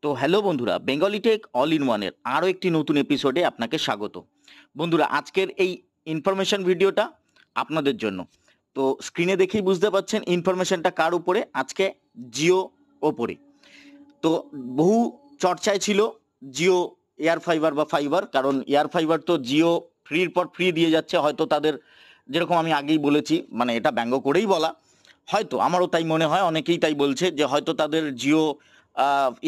তো হ্যালো বন্ধুরা, Bengali tech all in ওয়ানের আরও একটি নতুন এপিসোডে আপনাকে স্বাগত। বন্ধুরা, আজকের এই ইনফরমেশন ভিডিওটা আপনাদের জন্য। তো স্ক্রিনে দেখেই বুঝতে পারছেন ইনফরমেশনটা কার উপরে, আজকে জিও ওপরে। তো বহু চর্চায় ছিল জিও এয়ার ফাইবার বা ফাইবার, কারণ এয়ার ফাইবার তো জিও ফ্রির পর ফ্রি দিয়ে যাচ্ছে। হয়তো তাদের, যেরকম আমি আগেই বলেছি, মানে এটা ব্যঙ্গ করেই বলা, হয়তো আমারও তাই মনে হয়, অনেকেই তাই বলছে যে হয়তো তাদের জিও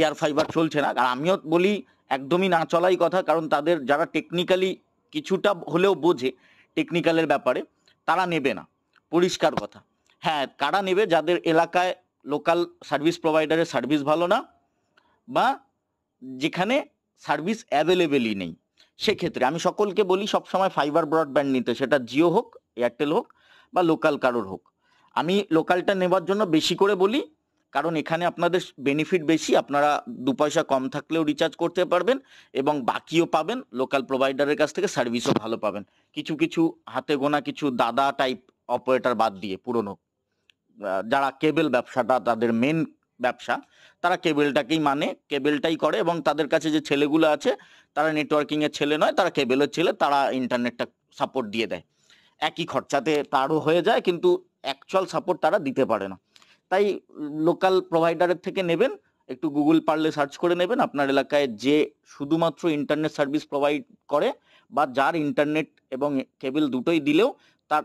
এয়ার ফাইবার চলছে না। আর আমিও বলি একদমই না চলাই কথা, কারণ তাদের যারা টেকনিক্যালি কিছুটা হলেও বোঝে টেকনিক্যালের ব্যাপারে, তারা নেবে না, পরিষ্কার কথা। হ্যাঁ, কারা নেবে? যাদের এলাকায় লোকাল সার্ভিস প্রোভাইডারের সার্ভিস ভালো না, বা যেখানে সার্ভিস অ্যাভেলেবেলই নেই। সেক্ষেত্রে আমি সকলকে বলি সবসময় ফাইবার ব্রডব্যান্ড নিতে, সেটা জিও হোক, এয়ারটেল হোক, বা লোকাল কারোর হোক। আমি লোকালটা নেবার জন্য বেশি করে বলি, কারণ এখানে আপনাদের বেনিফিট বেশি। আপনারা 2 পয়সা কম থাকলেও রিচার্জ করতে পারবেন এবং বাকিও পাবেন লোকাল প্রোভাইডারের কাছ থেকে, সার্ভিসও ভালো পাবেন। কিছু কিছু হাতে গোনা কিছু দাদা টাইপ অপারেটর বাদ দিয়ে, পুরনো যারা কেবল ব্যবসাটা তাদের মেন ব্যবসা, তারা কেবলটাকেই মানে, কেবলটাই করে, এবং তাদের কাছে যে ছেলেগুলো আছে তারা নেটওয়ার্কিংয়ের ছেলে নয়, তারা কেবলের ছেলে, তারা ইন্টারনেটটা সাপোর্ট দিয়ে দেয়। একই খরচাতে তারও হয়ে যায়, কিন্তু অ্যাকচুয়াল সাপোর্ট তারা দিতে পারে না। তাই লোকাল প্রোভাইডারের থেকে নেবেন, একটু গুগল পারলে সার্চ করে নেবেন আপনার এলাকায় যে শুধুমাত্র ইন্টারনেট সার্ভিস প্রোভাইড করে, বা যার ইন্টারনেট এবং কেবল দুটোই দিলেও তার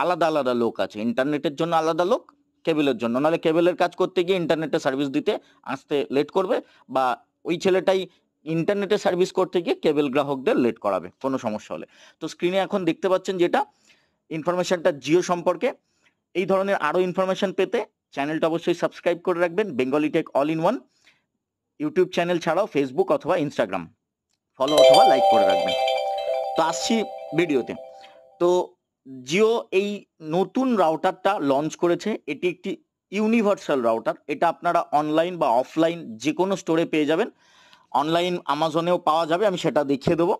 আলাদা আলাদা লোক আছে। ইন্টারনেটের জন্য আলাদা লোক, কেবলের জন্য। নাহলে কেবলের কাজ করতে গিয়ে ইন্টারনেটের সার্ভিস দিতে আসতে লেট করবে, বা ওই ছেলেটাই ইন্টারনেটের সার্ভিস করতে গিয়ে কেবল গ্রাহকদের লেট করাবে কোনো সমস্যা হলে। তো স্ক্রিনে এখন দেখতে পাচ্ছেন যেটা ইনফরমেশনটা জিও সম্পর্কে। এই ধরনের আরো ইনফরমেশন পেতে চ্যানেলটা অবশ্যই সাবস্ক্রাইব করে রাখবেন, Bengali tech all in one. YouTube channel ছাড়াও ফেসবুক অথবা ইনস্টাগ্রাম ফলো অথবা লাইক করে রাখবেন। তো আসছি ভিডিওতে। তো জিও এই নতুন রাউটারটা লঞ্চ করেছে। এটি একটি ইউনিভার্সাল রাউটার। এটা আপনারা অনলাইন বা অফলাইন যে কোনো স্টোরে পেয়ে যাবেন। অনলাইন আমাজনেও পাওয়া যাবে, আমি সেটা দেখিয়ে দেবো।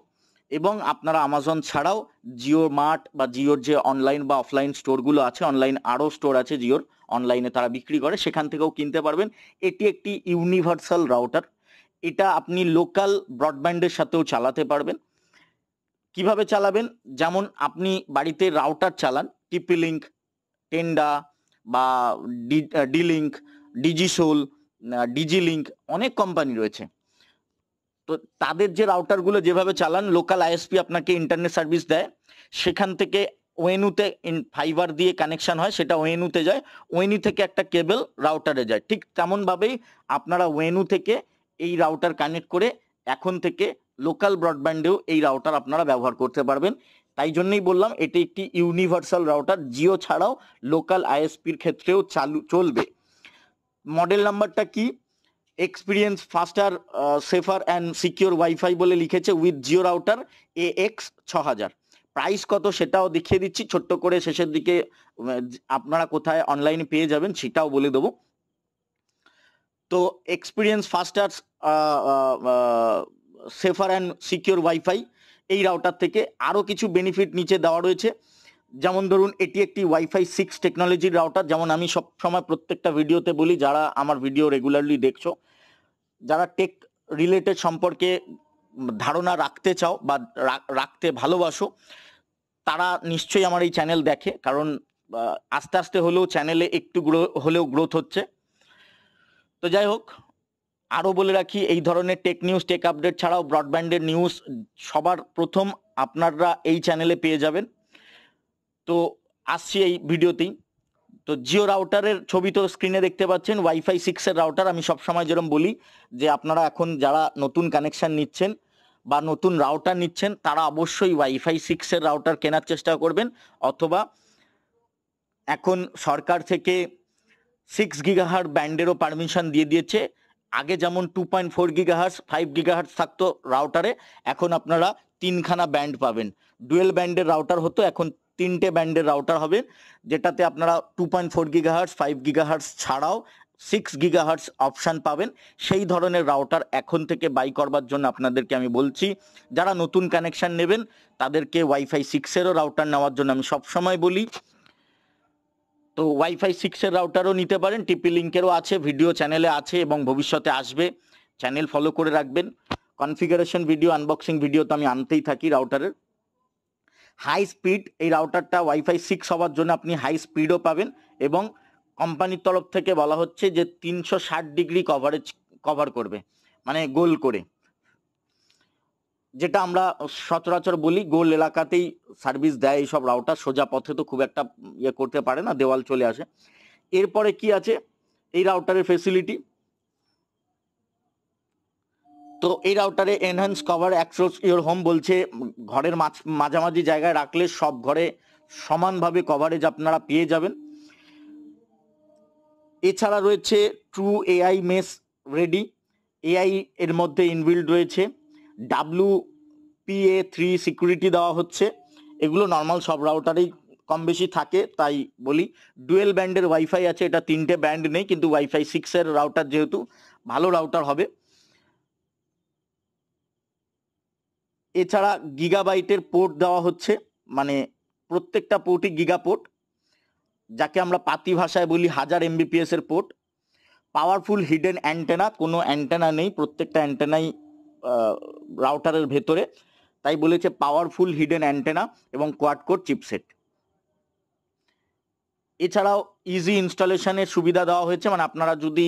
এবং আপনারা আমাজন ছাড়াও জিও মার্ট বা জিওর যে অনলাইন বা অফলাইন স্টোরগুলো আছে, অনলাইন আরও স্টোর আছে জিওর, অনলাইনে তারা বিক্রি করে, সেখান থেকেও কিনতে পারবেন। এটি একটি ইউনিভার্সাল রাউটার। এটা আপনি লোকাল ব্রডব্যান্ডের সাথেও চালাতে পারবেন। কিভাবে চালাবেন? যেমন আপনি বাড়িতে রাউটার চালান, টিপি লিঙ্ক, টেন্ডা, বা ডিলিঙ্ক, ডিজিসোল, ডিজি লিঙ্ক, অনেক কোম্পানি রয়েছে। তো তাদের যে রাউটারগুলো যেভাবে চালান, লোকাল আইএসপি আপনাকে ইন্টারনেট সার্ভিস দেয়, সেখান থেকে ওএনইউতে ফাইবার দিয়ে কানেকশন হয়, সেটা ওএনইউতে যায়, ওএনইউ থেকে একটা কেবল রাউটারে যায়। ঠিক তেমনভাবেই আপনারা ওএনইউ থেকে এই রাউটার কানেক্ট করে এখন থেকে লোকাল ব্রডব্যান্ডেও এই রাউটার আপনারা ব্যবহার করতে পারবেন। তাই জন্যই বললাম এটি একটি ইউনিভার্সাল রাউটার, জিও ছাড়াও লোকাল আইএসপির ক্ষেত্রেও চলবে। মডেল নাম্বারটা কি? Experience faster, safer and secure wifi বলে লিখেছে, with Jio router AX6000। Price কত সেটাও দেখিয়ে দিচ্ছি ছোট্ট করে শেষের দিকে। আপনারা কোথায় অনলাইনে পেয়ে যাবেন সেটাও বলে দেবো। তো experience faster, safer and secure wifi, এই রাউটার থেকে আরও কিছু বেনিফিট নিচে দেওয়া রয়েছে। যেমন ধরুন, এটি একটি ওয়াইফাই 6 টেকনোলজির রাউটার। যেমন আমি সব সময় প্রত্যেকটা ভিডিওতে বলি, যারা আমার ভিডিও রেগুলারলি দেখছো, যারা টেক রিলেটেড সম্পর্কে ধারণা রাখতে চাও বা রাখতে ভালোবাসো, তারা নিশ্চয়ই আমার এই চ্যানেল দেখে, কারণ আস্তে আস্তে হলেও চ্যানেলে একটু হলেও গ্রোথ হচ্ছে। তো যাই হোক, আরও বলে রাখি, এই ধরনের টেক নিউজ, টেক আপডেট ছাড়াও ব্রডব্যান্ডের নিউজ সবার প্রথম আপনারা এই চ্যানেলে পেয়ে যাবেন। তো আসছি এই ভিডিওতেই। তো জিও রাউটারের ছবি তো স্ক্রিনে দেখতে পাচ্ছেন, ওয়াইফাই 6-এর রাউটার। আমি সবসময় যেরকম বলি যে আপনারা এখন যারা নতুন কানেকশন নিচ্ছেন বা নতুন রাউটার নিচ্ছেন, তারা অবশ্যই ওয়াইফাই 6-এর রাউটার কেনার চেষ্টা করবেন। অথবা এখন সরকার থেকে 6 গিগাহার্টজ ব্যান্ডেরও পারমিশন দিয়ে দিয়েছে। আগে যেমন 2.4 গিগাহার্টজ, 5 গিগাহার্টজ থাকতো রাউটারে, এখন আপনারা 3খানা ব্যান্ড পাবেন। ডুয়েল ব্যান্ডের রাউটার হতো, এখন 3টে ব্যান্ডের রাউটার হবে, যেটাতে আপনারা 2.4 গিগাহার্টজ, 5 গিগাহার্টজ ছাড়াও 6 গিগাহার্টজ অপশান পাবেন। সেই ধরনের রাউটার এখন থেকে বাই করবার জন্য আপনাদেরকে আমি বলছি, যারা নতুন কানেকশন নেবেন তাদেরকে ওয়াইফাই 6-এরও রাউটার নেওয়ার জন্য আমি সবসময় বলি। তো ওয়াইফাই 6-এর রাউটারও নিতে পারেন, টিপি লিঙ্কেরও আছে, ভিডিও চ্যানেলে আছে এবং ভবিষ্যতে আসবে। চ্যানেল ফলো করে রাখবেন। কনফিগারেশন ভিডিও, আনবক্সিং ভিডিও তো আমি আনতেই থাকি রাউটারের। হাই স্পিড, এই রাউটারটা ওয়াইফাই 6 হওয়ার জন্য আপনি হাই স্পিডও পাবেন, এবং কোম্পানির তরফ থেকে বলা হচ্ছে যে 360 ডিগ্রি কভার করবে, মানে গোল করে, যেটা আমরা সচরাচর বলি গোল এলাকাতেই সার্ভিস দেয় এইসব রাউটার, সোজা পথে তো খুব একটা ইয়ে করতে পারে না, দেওয়াল চলে আসে। এরপরে কি আছে এই রাউটারের ফেসিলিটি? তো এই রাউটারে enhance cover access your home বলছে, ঘরের মাঝামাঝি জায়গায় রাখলে সব ঘরে সমানভাবে কভারেজ আপনারা পেয়ে যাবেন। এছাড়া রয়েছে true AI mesh ready, AI এর মধ্যে ইনবিল্ড রয়েছে, WPA3 সিকিউরিটি দেওয়া হচ্ছে। এগুলো নর্মাল সব রাউটারেই কম বেশি থাকে, তাই বলি। ডুয়েল ব্যান্ডের ওয়াইফাই আছে, এটা 3টে ব্যান্ড নেই, কিন্তু ওয়াইফাই 6 রাউটার, যেহেতু ভালো রাউটার হবে। এছাড়া গিগাবাইটের পোর্ট দেওয়া হচ্ছে, মানে প্রত্যেকটা পোর্টই গিগা পোর্ট, যাকে আমরা পাতি ভাষায় বলি 1000 MBPS এর পোর্ট। পাওয়ারফুল হিডেন অ্যান্টেনা, কোনো অ্যান্টেনা নেই, প্রত্যেকটা অ্যান্টেনাই রাউটারের ভেতরে, তাই বলেছে পাওয়ারফুল হিডেন অ্যান্টেনা, এবং কোয়াড কোর চিপসেট। এছাড়াও ইজি ইনস্টলেশনের সুবিধা দেওয়া হয়েছে, মানে আপনারা যদি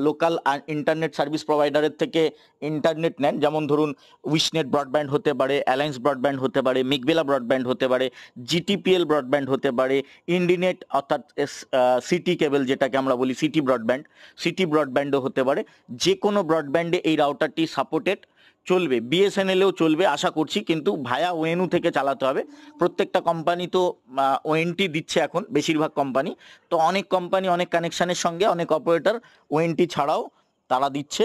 লোকাল ইন্টারনেট সার্ভিস প্রোভাইডারের থেকে ইন্টারনেট নেন, যেমন ধরুন উইশনেট ব্রডব্যান্ড হতে পারে, অ্যালায়েন্স ব্রডব্যান্ড হতে পারে, মেঘবেলা ব্রডব্যান্ড হতে পারে, GTPL ব্রডব্যান্ড হতে পারে, ইন্ডিনেট অর্থাৎ সিটি কেবল যেটাকে আমরা বলি সিটি ব্রডব্যান্ডও হতে পারে, যে কোনো ব্রডব্যান্ডে এই রাউটারটি সাপোর্টেড, চলবে। BSNL-এও চলবে আশা করছি, কিন্তু ভায়া ওএনইউ থেকে চালাতে হবে। প্রত্যেকটা কোম্পানি তো ওএনটি দিচ্ছে এখন, বেশিরভাগ কোম্পানি তো, অনেক কোম্পানি অনেক কানেকশনের সঙ্গে, অনেক অপারেটর ওএনটি ছাড়াও তারা দিচ্ছে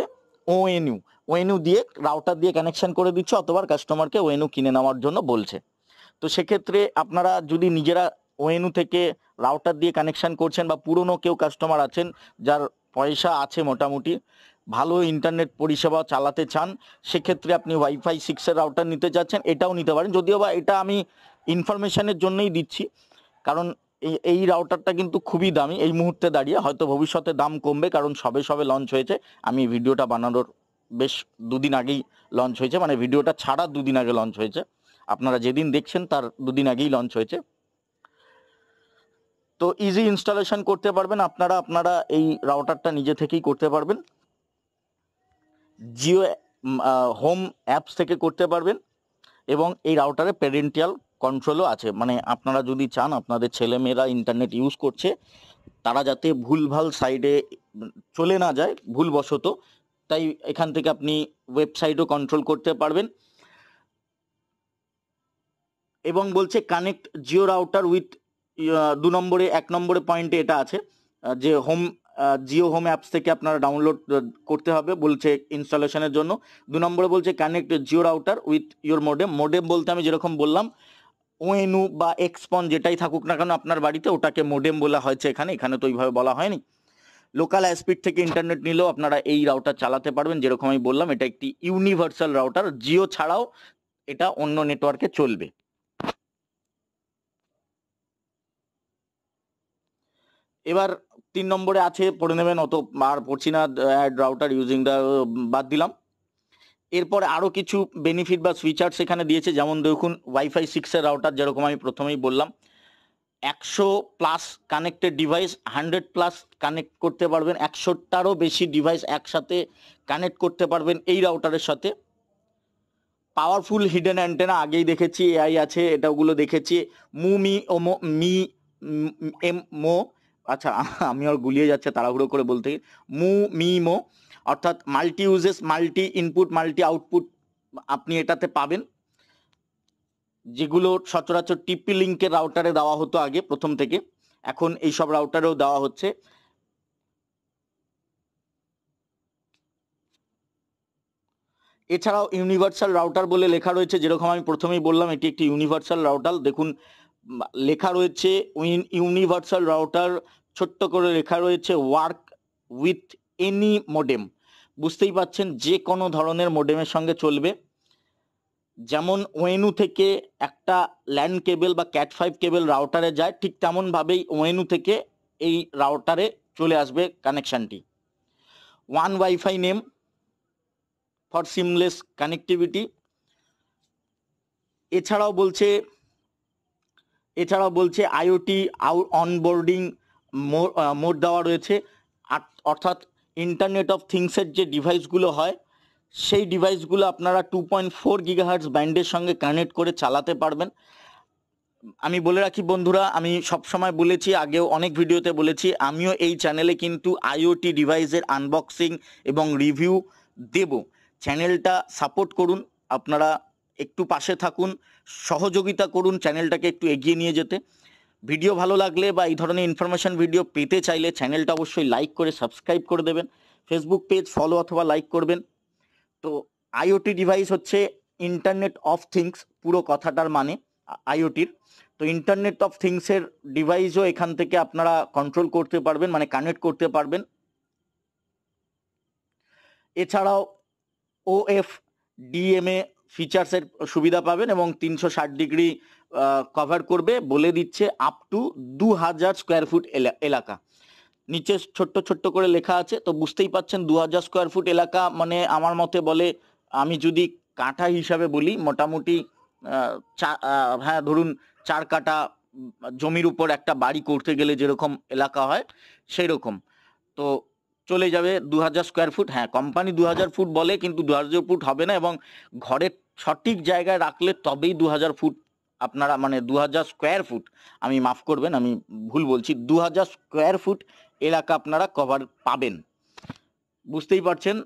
ওএনইউ দিয়ে, রাউটার দিয়ে কানেকশন করে দিচ্ছে, অথবা কাস্টমারকে ওএনইউ কিনে নেওয়ার জন্য বলছে। তো সেক্ষেত্রে আপনারা যদি নিজেরা ওএনইউ থেকে রাউটার দিয়ে কানেকশন করছেন, বা পুরনো কেউ কাস্টমার আছেন যার পয়সা আছে, মোটামুটি ভালো ইন্টারনেট পরিষেবা চালাতে চান, সেক্ষেত্রে আপনি ওয়াইফাই 6 রাউটার নিতে চাচ্ছেন, এটাও নিতে পারেন। যদিও বা এটা আমি ইনফরমেশনের জন্যই দিচ্ছি, কারণ এই রাউটারটা কিন্তু খুবই দামি এই মুহূর্তে দাঁড়িয়ে, হয়তো ভবিষ্যতে দাম কমবে, কারণ সবে লঞ্চ হয়েছে। আমি ভিডিওটা বানানোর বেশ দুদিন আগেই লঞ্চ হয়েছে, মানে ভিডিওটা ছাড়া দুদিন আগে লঞ্চ হয়েছে, আপনারা যেদিন দেখছেন তার দুদিন আগেই লঞ্চ হয়েছে। তো ইজি ইনস্টলেশন করতে পারবেন আপনারা এই রাউটারটা নিজে থেকেই করতে পারবেন, জিও হোম অ্যাপস থেকে করতে পারবেন, এবং এই রাউটারে প্যারেন্টাল কন্ট্রোলও আছে, মানে আপনারা যদি চান আপনাদের ছেলেমেয়েরা ইন্টারনেট ইউজ করছে, তারা যাতে ভুলভাল সাইডে চলে না যায় ভুলবশত, তাই এখান থেকে আপনি ওয়েবসাইটও কন্ট্রোল করতে পারবেন। এবং বলছে কানেক্ট জিও রাউটার উইথ 1 নম্বরে পয়েন্টে এটা আছে, যে জিও হোম অ্যাপস থেকে আপনারা ডাউনলোড করতে হবে বলছে ইনস্টলেশনের জন্য। 2 নম্বরে বলছে connect Jio router with your modem বলতে আমি যেরকম বললাম, ওএনইউ বা এক্সপন যেটাই থাকুক না কেন আপনার বাড়িতে, ওটাকে মোডেম বলা হয়েছে এখানে তো ওইভাবে বলা হয়নি। লোকাল স্পিড থেকে ইন্টারনেট নিলেও আপনারা এই রাউটার চালাতে পারবেন, যেরকম আমি বললাম এটা একটি ইউনিভার্সাল রাউটার, জিও ছাড়াও এটা অন্য নেটওয়ার্কে চলবে। এবার 3 নম্বরে আছে, পড়ে নেবেন, অত আর পড়ছি না, রাউটার ইউজিং দা বাদ দিলাম। এরপরে আরো কিছু বেনিফিট বা ফিচার্স এখানে দিয়েছে, যেমন দেখুন ওয়াইফাই 6 রাউটার, যেরকম আমি প্রথমেই বললাম, 100+ কানেক্টেড ডিভাইস, 100+ কানেক্ট করতে পারবেন, 100টারও বেশি ডিভাইস একসাথে কানেক্ট করতে পারবেন এই রাউটারের সাথে। পাওয়ারফুল হিডেন অ্যান্টেনা আগেই দেখেছি, এআই আছে, এটা ওগুলো দেখেছি। মো, আচ্ছা আমি আর গুলিয়ে যাচ্ছে তাড়াহুড়ো করে বলতে, মো, অর্থাৎ multi uses, multi input, multi output আপনি এটাতে পাবেন, যেগুলো সচরাচর টিপি লিঙ্কের রাউটারে দেওয়া হতো আগে প্রথম থেকে, এখন এইসব রাউটারেও দেওয়া হচ্ছে। এছাড়াও ইউনিভার্সাল রাউটার বলে লেখা রয়েছে, যেরকম আমি প্রথমেই বললাম এটি একটি ইউনিভার্সাল রাউটার। দেখুন লেখা রয়েছে ইউনিভার্সাল রাউটার, ছোট্ট করে লেখা রয়েছে ওয়ার্ক উইথ এনি মোডেম, বুঝতেই পাচ্ছেন যে কোনো ধরনের মোডেমের সঙ্গে চলবে। যেমন ওএনইউ থেকে একটা ল্যান্ড কেবল বা ক্যাট5 কেবল রাউটারে যায়, ঠিক তেমনভাবেই ওএনইউ থেকে এই রাউটারে চলে আসবে কানেকশনটি। One wifi name, for seamless connectivity. এছাড়াও বলছে আইওটি অনবোর্ডিং মোড দেওয়া রয়েছে, অর্থাৎ ইন্টারনেট অফ থিংসের যে ডিভাইসগুলো হয় সেই ডিভাইসগুলো আপনারা 2.4 গিগাহার্টজ ব্যান্ডের সঙ্গে কানেক্ট করে চালাতে পারবেন। আমি বলে রাখি বন্ধুরা, আমি সবসময় বলেছি, আগেও অনেক ভিডিওতে বলেছি, আমিও এই চ্যানেলে কিন্তু আইওটি ডিভাইসের আনবক্সিং এবং রিভিউ দেব। চ্যানেলটা সাপোর্ট করুন, আপনারা একটু পাশে থাকুন, সহযোগিতা করুন চ্যানেলটাকে একটু এগিয়ে নিয়ে যেতে। ভিডিও ভালো লাগলে বা এই ধরনের ইনফরমেশন ভিডিও পেতে চাইলে চ্যানেলটা অবশ্যই লাইক করে সাবস্ক্রাইব করে দেবেন, ফেসবুক পেজ ফলো অথবা লাইক করবেন। তো আইওটি ডিভাইস হচ্ছে ইন্টারনেট অফ থিংস, পুরো কথাটার মানে আইওটির। তো ইন্টারনেট অফ থিংসের ডিভাইসও এখান থেকে আপনারা কন্ট্রোল করতে পারবেন, মানে কানেক্ট করতে পারবেন। এছাড়াও ওএফ ডিএমএ ফিচার্সের সুবিধা পাবেন এবং 360 ডিগ্রি কভার করবে, বলে দিচ্ছে আপ টু 2000 স্কোয়ার ফুট এলাকা। নিচে ছোট্ট ছোট্ট করে লেখা আছে, তো বুঝতেই পাচ্ছেন 2000 স্কোয়ার ফুট এলাকা মানে আমার মতে বলে, আমি যদি কাঠা হিসাবে বলি, মোটামুটি হ্যাঁ ধরুন 4 কাঠা জমির উপর একটা বাড়ি করতে গেলে যেরকম এলাকা হয় সেই রকম। তো চলে যাবে 2000 স্কোয়ার ফুট। হ্যাঁ, কোম্পানি 2000 ফুট বলে, কিন্তু 2000 ফুট হবে না, এবং ঘরের সঠিক জায়গায় রাখলে তবেই 2000 ফুট আপনারা, মানে 2000 স্কোয়ার ফুট, আমি মাফ করবেন আমি ভুল বলছি, 2000 স্কোয়ার ফুট এলাকা আপনারা কভার পাবেন। বুঝতেই পারছেন,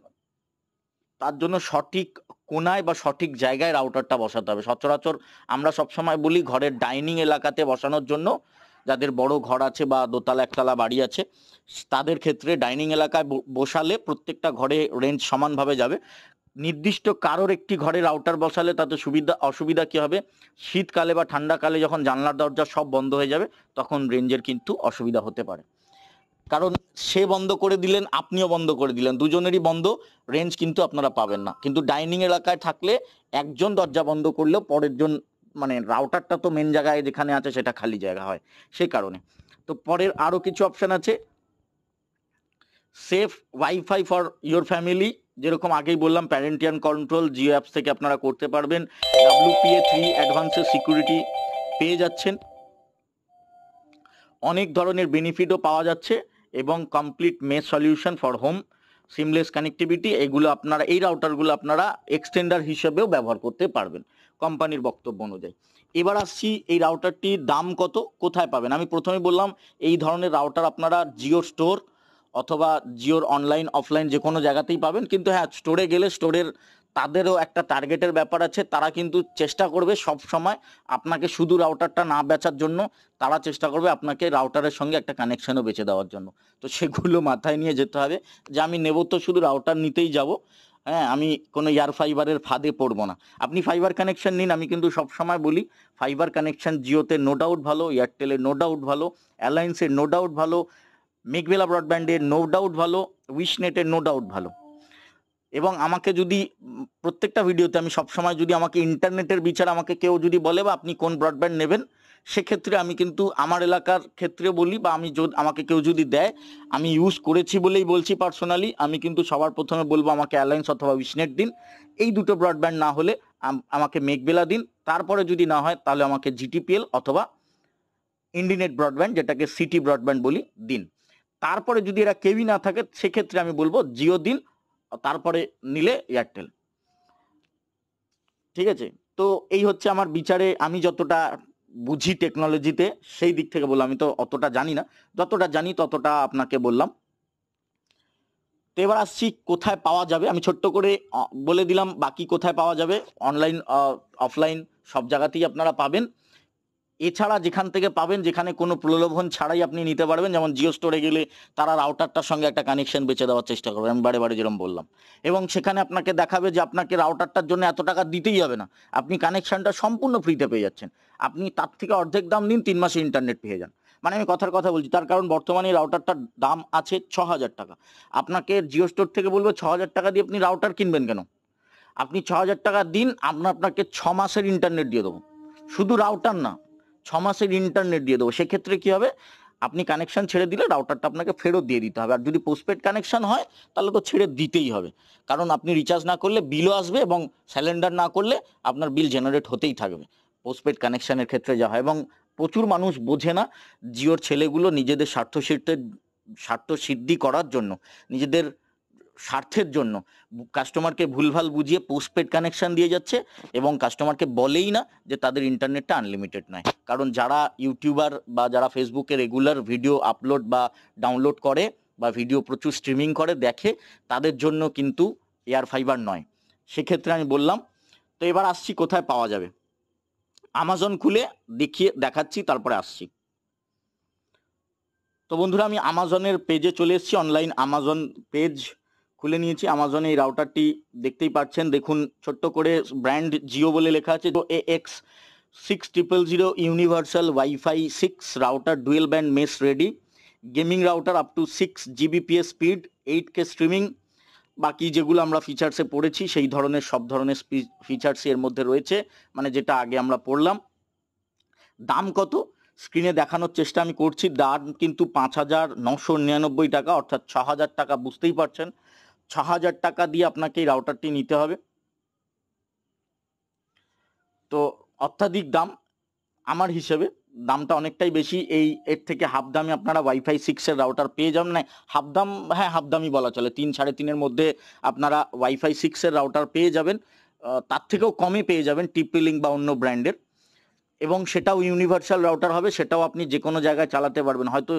তার জন্য সঠিক কোনায় বা সঠিক জায়গায় রাউটারটা বসাতে হবে। সচরাচর আমরা সবসময় বলি ঘরের ডাইনিং এলাকাতে বসানোর জন্য, যাদের বড় ঘর আছে বা দোতলা একতলা বাড়ি আছে তাদের ক্ষেত্রে ডাইনিং এলাকায় বসালে প্রত্যেকটা ঘরে রেঞ্জ সমানভাবে যাবে। নির্দিষ্ট কারোর একটি ঘরে রাউটার বসালে তাতে অসুবিধা কি হবে, শীতকালে বা ঠান্ডাকালে যখন জানলার দরজা সব বন্ধ হয়ে যাবে তখন রেঞ্জের কিন্তু অসুবিধা হতে পারে। কারণ সে বন্ধ করে দিলেন, আপনিও বন্ধ করে দিলেন, দুজনেরই বন্ধ, রেঞ্জ কিন্তু আপনারা পাবেন না। কিন্তু ডাইনিং এলাকায় থাকলে একজন দরজা বন্ধ করলেও পরের জন, মানে রাউটারটা তো মেন জায়গায় যেখানে আছে সেটা খালি জায়গা হয়, সেই কারণে। তো পরের আরো কিছু অপশন আছে, safe wifi for your family, যেরকম আগেই বললাম প্যারেন্টিয়াল কন্ট্রোল জিও অ্যাপস থেকে আপনারা করতে পারবেন। WPA3 অ্যাডভান্সের সিকিউরিটি পেয়ে যাচ্ছেন, অনেক ধরনের বেনিফিটও পাওয়া যাচ্ছে, এবং complete mesh solution for home seamless connectivity, এগুলো আপনারা, এই রাউটারগুলো আপনারা এক্সটেন্ডার হিসেবেও ব্যবহার করতে পারবেন কোম্পানির বক্তব্য অনুযায়ী। এবার আসছি এই রাউটারটির দাম কত, কোথায় পাবেন। আমি প্রথমে বললাম এই ধরনের রাউটার আপনারা জিও স্টোর অথবা জিওর অনলাইন অফলাইন যে কোনো জায়গাতেই পাবেন, কিন্তু হ্যাঁ স্টোরে গেলে স্টোরের তাদেরও একটা টার্গেটের ব্যাপার আছে, তারা কিন্তু চেষ্টা করবে সব সময় আপনাকে শুধু রাউটারটা না বেচার জন্য, তারা চেষ্টা করবে আপনাকে রাউটারের সঙ্গে একটা কানেকশনও বেচে দেওয়ার জন্য। তো সেগুলো মাথায় নিয়ে যেতে হবে যে আমি নেব তো শুধু রাউটার নিতেই যাব, হ্যাঁ আমি কোনো এয়ার ফাইবারের ফাঁদে পড়বো না। আপনি ফাইবার কানেকশন নিন, আমি কিন্তু সবসময় বলি ফাইবার কানেকশন জিওতে নো ডাউট ভালো, এয়ারটেলে নো ডাউট ভালো, অ্যালায়েন্সের নো ডাউট ভালো, মেঘবেলা ব্রডব্যান্ডের নো ডাউট ভালো, উইশনেটের নো ডাউট ভালো। এবং আমাকে যদি প্রত্যেকটা ভিডিওতে আমি সবসময়, যদি আমাকে ইন্টারনেটের বিচার আমাকে কেউ যদি বলে বা আপনি কোন ব্রডব্যান্ড নেবেন, সেক্ষেত্রে আমি কিন্তু আমার এলাকার ক্ষেত্রে বলি, বা আমি আমাকে কেউ যদি দেয়, আমি ইউজ করেছি বলেই বলছি পার্সোনালি, আমি কিন্তু সবার প্রথমে বলবো আমাকে অ্যালায়েন্স অথবা উইশনেট দিন, এই দুটো ব্রডব্যান্ড না হলে আমাকে মেঘবেলা দিন, তারপরে যদি না হয় তাহলে আমাকে জিটিপিএল অথবা ইন্ডিনেট ব্রডব্যান্ড, যেটাকে সিটি ব্রডব্যান্ড বলি, দিন। তারপরে যদি এরা কেউই না থাকে সেক্ষেত্রে আমি বলবো জিও দিন, তারপরে নিলে এয়ারটেল। ঠিক আছে, তো এই হচ্ছে আমার বিচারে, আমি যতটা বুঝি টেকনোলজিতে সেই দিক থেকে বললাম, আমি তো অতটা জানি না, যতটা জানি ততটা আপনাকে বললাম। তো এবার আসছি কোথায় পাওয়া যাবে, আমি ছোট্ট করে বলে দিলাম বাকি কোথায় পাওয়া যাবে, অনলাইন অফলাইন সব জায়গাতেই আপনারা পাবেন। এছাড়া যেখান থেকে পাবেন, যেখানে কোনো প্রলোভন ছাড়াই আপনি নিতে পারবেন, যেমন জিও স্টোরে গেলে তারা রাউটারটার সঙ্গে একটা কানেকশন বেঁচে দেওয়ার চেষ্টা করবে, আমি বারে বারে যেরকম বললাম, এবং সেখানে আপনাকে দেখাবে যে আপনাকে রাউটারটার জন্য এত টাকা দিতেই হবে না, আপনি কানেকশনটা সম্পূর্ণ ফ্রিতে পেয়ে যাচ্ছেন, আপনি তার থেকে অর্ধেক দাম দিন, 3 মাসে ইন্টারনেট পেয়ে যান। মানে আমি কথার কথা বলছি, তার কারণ বর্তমানে রাউটারটার দাম আছে 6000 টাকা। আপনাকে জিও স্টোর থেকে বলবো 6000 টাকা দিয়ে আপনি রাউটার কিনবেন কেন, আপনি 6000 টাকা দিন, আপনাকে 6 মাসের ইন্টারনেট দিয়ে দেবো, শুধু রাউটার না, 6 মাসের ইন্টারনেট দিয়ে দেবো। সেক্ষেত্রে কি হবে, আপনি কানেকশন ছেড়ে দিলে রাউটারটা আপনাকে ফেরত দিয়ে দিতে হবে। আর যদি পোস্টপেড কানেকশন হয় তাহলে তো ছেড়ে দিতেই হবে, কারণ আপনি রিচার্জ না করলে বিলও আসবে এবং স্যালেন্ডার না করলে আপনার বিল জেনারেট হতেই থাকবে। পোস্টপেড কানেকশনের ক্ষেত্রে যা হয়, এবং প্রচুর মানুষ বোঝে না, জিওর ছেলেগুলো নিজেদের স্বার্থ সিদ্ধি করার জন্য, নিজেদের স্বার্থের জন্য কাস্টমারকে ভুলভাল বুঝিয়ে পোস্টপেড কানেকশন দিয়ে যাচ্ছে এবং কাস্টমারকে বলেই না যে তাদের ইন্টারনেটটা আনলিমিটেড নয়। কারণ যারা ইউটিউবার বা যারা ফেসবুকে রেগুলার ভিডিও আপলোড বা ডাউনলোড করে বা ভিডিও প্রচুর স্ট্রিমিং করে দেখে, তাদের জন্য কিন্তু এয়ার ফাইবার নয়। সেক্ষেত্রে আমি বললাম। তো এবার আসছি কোথায় পাওয়া যাবে। আমাজন খুলে দেখাচ্ছি, তারপরে আসছি। তো বন্ধুরা, আমি আমাজনের পেজে চলে এসেছি, অনলাইন আমাজন পেজ খুলে নিয়েছি। আমাজনে এই রাউটারটি দেখতেই পাচ্ছেন, দেখুন ছোট্ট করে ব্র্যান্ড জিও বলে লেখা আছে। তো AX6000 universal wifi 6 router, dual band mesh ready, gaming router up to 6 Gbps speed, 8K streaming. বাকি যেগুলো আমরা ফিচার্সে পড়েছি সেই ধরনের সব ধরনের ফিচার্স এর মধ্যে রয়েছে, মানে যেটা আগে আমরা পড়লাম। দাম কত স্ক্রিনে দেখানোর চেষ্টা আমি করছি। দাম কিন্তু 5,999 টাকা, অর্থাৎ 6,000 টাকা। বুঝতেই পারছেন, 6,000 টাকা দিয়ে আপনাকে এই রাউটারটি নিতে হবে। তো অত্যাধিক দাম আমার হিসেবে, দামটা অনেকটাই বেশি। এর থেকে হাফ দামে আপনারা ওয়াইফাই 6 এর রাউটার পেয়ে যাবেন। না, হাফ দাম, হ্যাঁ হাফ দামই বলা চলে, 3-3.5 মধ্যে আপনারা ওয়াইফাই 6 এর রাউটার পেয়ে যাবেন। তার থেকেও কমে পেয়ে যাবেন TP-Link বা অন্য ব্র্যান্ডের, এবং সেটাও ইউনিভার্সাল রাউটার হবে। সেটাও আপনি যে কোনো জায়গায় চালাতে পারবেন। হয়তো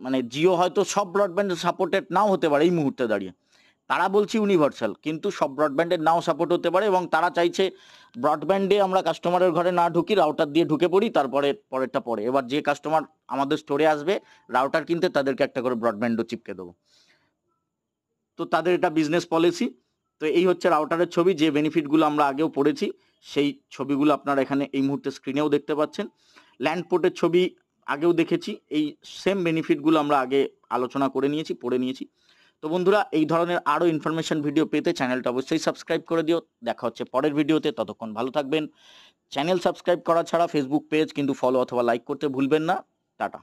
মানে জিও হয়তো সব ব্রডব্যান্ডের সাপোর্টেড নাও হতে পারে এই মুহূর্তে দাঁড়িয়ে, তারা বলছে ইউনিভার্সাল, কিন্তু সব ব্রডব্যান্ডের নাও সাপোর্ট হতে পারে, এবং তারা চাইছে ব্রডব্যান্ডে আমরা কাস্টমারের ঘরে না ঢুকি, রাউটার দিয়ে ঢুকে পড়ি, তারপরে পরেরটা পরে। এবার যে কাস্টমার আমাদের স্টোরে আসবে রাউটার কিনতে, তাদেরকে একটা করে ব্রডব্যান্ডও চিপকে দেবো। তো তাদের এটা বিজনেস পলিসি। তো এই হচ্ছে রাউটারের ছবি। যে বেনিফিটগুলো আমরা আগেও পড়েছি সেই ছবিগুলো আপনারা এখানে এই মুহূর্তে স্ক্রিনেও দেখতে পাচ্ছেন। ল্যান্ড পোর্টের ছবি আগেও দেখেছি, এই সেম বেনিফিটগুলো আমরা আগে আলোচনা করে নিয়েছি, পড়ে নিয়েছি। তো বন্ধুরা, এই ধরনের আরও ইনফরমেশন ভিডিও পেতে চ্যানেলটা অবশ্যই সাবস্ক্রাইব করে দিও। দেখা হচ্ছে পরের ভিডিওতে, ততক্ষণ ভালো থাকবেন। চ্যানেল সাবস্ক্রাইব করা ছাড়া ফেসবুক পেজ কিন্তু ফলো অথবা লাইক করতে ভুলবেন না। টাটা।